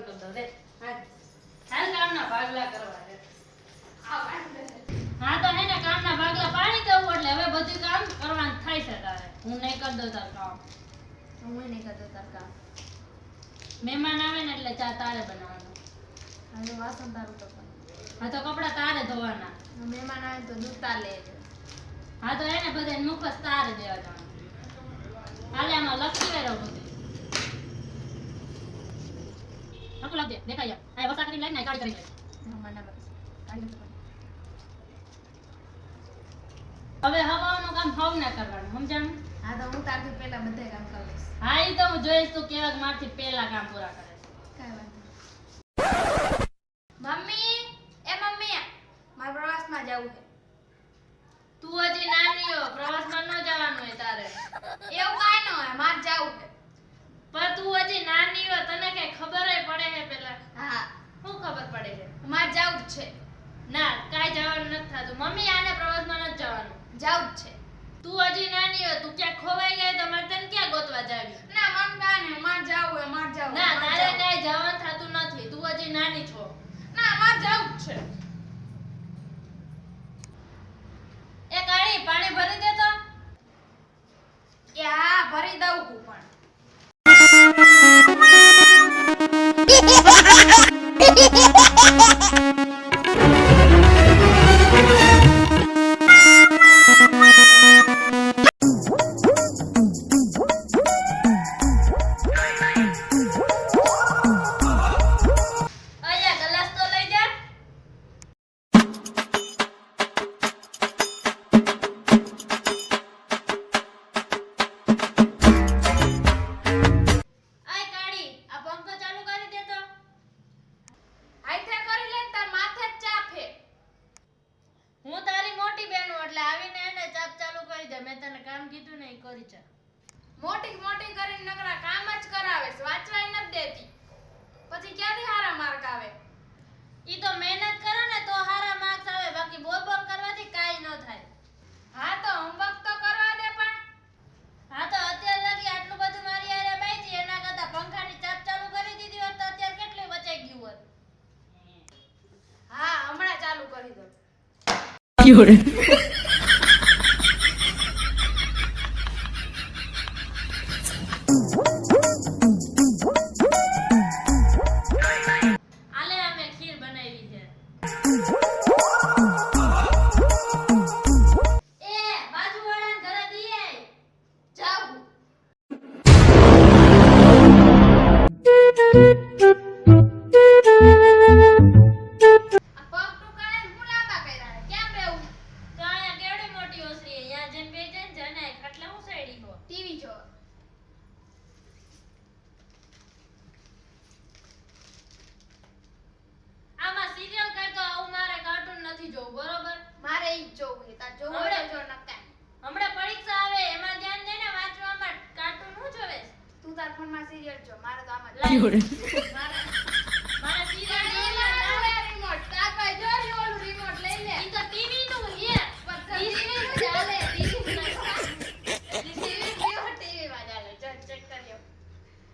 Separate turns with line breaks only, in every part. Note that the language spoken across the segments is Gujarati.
કરી દો રે હાલ કામના ભાગલા કરવા રે હા તો હે ને કામના ભાગલા પાડી દઉં એટલે હવે બધું કામ કરવાનું થાય છે તારે હું નહીં કરી દઉં તાર કામ
હું નહીં કરતો તાર કામ
મહેમાન આવે ને એટલે ચા તારે બનાવવાનું
હવે વાસણ તારું તો પણ
હા તો કપડા તારે ધોવાના
મહેમાન આવે તો દૂધ તાર લે
હા તો એને બધાને મુખસ તારે દેવા જવાનું હાલે આમાં લખી વેરો બધું હકુ લાગ દે દેખાય આ વસા કરી લઈને કાઢી કરી લે
મને બસ કાઢી તો
હવે હવાનું કામ હવ ના કરવાનું સમજાણું
હા તો હું તારથી પહેલા બધે કામ કરી લઈશ
હા ઈ તો હું જોઈશ તું કેવા મારથી પહેલા કામ પૂરા કરે છે
કાઈ વાત મમ્મી મારે પ્રવાસમાં જવું છે
તું હજી નાની હો પ્રવાસમાં ન જવાનું હોય તારે
એવું કાઈ ન હોય મારે જવું છે
પણ તું હજી નાની હો તને કઈ ખબર પડે છે પેલા
હા
શું ખબર પડે છે
મારે જવું જ છે
ના કાઈ જવાનું નથી થતું મમ્મી આને પ્રવાસમાં નથી જવાનું
જવું જ છે
તું હજી નાની હો તું ક્યાં ખોવાઈ ગઈ તો મારે તને ક્યાં ગોતવા જાવી
ના મન કાને મારે જવું છે મારે જવું
ના તારે કાઈ જવાનું થતું નથી તું હજી નાની છો
ના મારે જવું જ છે
એ કાળી પાણી ભરી દે તો
એ હા ભરી દઉં હું પણ
અહીંયા ગ્લાસ તો લઈ જા આય કાળી આ પંખો ચાલુ કરી દે તો
આઈથે કરી લે તાર માથે જ ચાપે
હું તારી મોટી બેન હું એટલે આવીને એને ચાપ ચાલુ કરી દે મેં તને કામ કીધું ને એ કરી જા
મોટી કરીને નકરા કામ જ કરાવે છે વાંચવાય નથી દેતી પછી ક્યાંથી હારા માર્ક આવે
ઈ તો મહેનત કરે ને તો હારા માર્ક્સ આવે બાકી બોલ બોલ કરવાથી કાઈ ન થાય
હા તો હોમવર્ક તો કરવા દે પણ
હા તો અત્યાર લગી આટલું બધું મારી હારે બાઈજી એના કરતા પંખાની ચાપ ચાલુ કરી દીધી હોત તો અત્યારે કેટલી બચાઈ ગયું હોત
હા હમણાં ચાલુ કરી દો
આલે અમે ખીર બનાવી છે એ બાજુવાળાને ઘરે દીએ
જાવ આ પગ ટુકાણે હું લાંબા કર્યા કેમ રહેવું
તો અહીંયા કેવડી મોટી ઓસરી અહીંયા જન બે જન જને ખાટલા હું સાઈડી હો
ટીવી જો
આમાં સિરિયલ કરતો આવું મારે કાર્ટૂન નથી જોવું બરોબર
મારે ઈ જ જોવું છે તાર જોવું હોય તો જો નકા
હમણાં પરીક્ષા આવે એમાં ધ્યાન દે ને વાંચવામાં કાર્ટૂન હું જોવે
તું તાર ફોનમાં સિરિયલ જો મારે તો આમ જ
મારા સિરિયલ
રિમોટ તાર પાસે જો ઓલું રિમોટ લઈ લે
ઈ તો ટીવી નું હે
ટીવી ચાલે ટીવી માં ચાલે ચેક કર્યો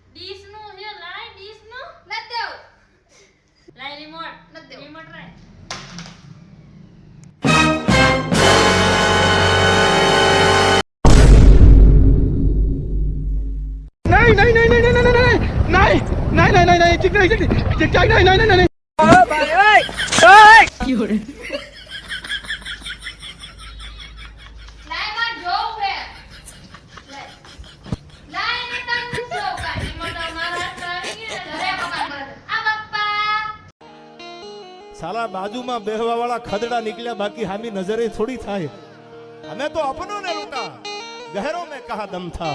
ડીશ નું હે લાય ડીશ નું
નથી દેવું
લાય રિમોટ
નથી દેવું.
રિમોટ લાય
नहीं नहीं नहीं नहीं नहीं नहीं नहीं नहीं नहीं नहीं नहीं चिक नहीं चिक चिक नहीं नहीं नहीं नहीं
લાય માં જોવું છે લાય ને તને જોવું કાઈ
રિમોટ મારા હાથ આવી ગયો ને
ઘરે પપ્પા મરે આ પપ્પા
साला बाजू में बेहवा वाला खदड़ा निकला बाकी हामी नजरे थोड़ी था हमें तो अपनों ने लूटा गहरों में कहा दम था